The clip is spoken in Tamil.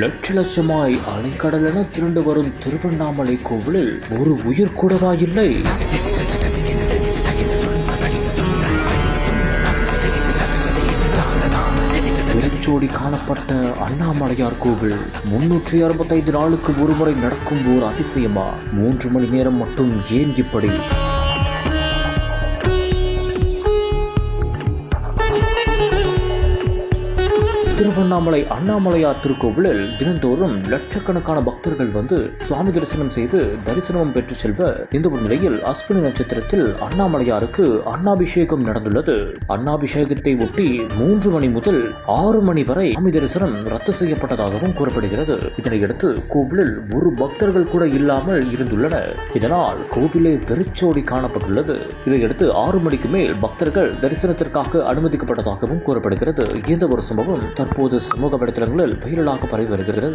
லட்ச லட்சமாய் அலைக்கடலென திரண்டு வரும் திருவண்ணாமலை கோவிலில் ஒரு உயிர் கூடவா இல்லை? வெறிச்சோடி காணப்பட்ட அண்ணாமலையார் கோவில் 365 நாளுக்கு ஒருமுறை நடக்கும் ஓர் அதிசயமா? 3 மணி நேரம் மட்டும் ஏன் இப்படி? திருவண்ணாமலை அண்ணாமலையார் திருக்கோவிலில் தினந்தோறும் லட்சக்கணக்கான பக்தர்கள் வந்து சுவாமி தரிசனம் செய்து தரிசனமும் பெற்று செல்வ இந்த ஒரு நிலையில் அஸ்வினி நட்சத்திரத்தில் அண்ணாமலையாருக்கு அன்னாபிஷேகம் நடந்துள்ளது. அன்னாபிஷேகத்தை ஒட்டி 3 மணி முதல் 6 மணி வரை சுவாமி தரிசனம் ரத்து செய்யப்பட்டதாகவும் கூறப்படுகிறது. இதனையடுத்து கோவிலில் ஒரு பக்தர்கள் கூட இல்லாமல் இருந்துள்ளனர். இதனால் கோவிலே வெறிச்சோடி காணப்பட்டுள்ளது. இதையடுத்து 6 மணிக்கு மேல் பக்தர்கள் தரிசனத்திற்காக அனுமதிக்கப்பட்டதாகவும் கூறப்படுகிறது. இந்த ஒரு சம்பவம் தற்போது சமூக வலைதளங்களில் வைரலாக பரவி வருகிறது.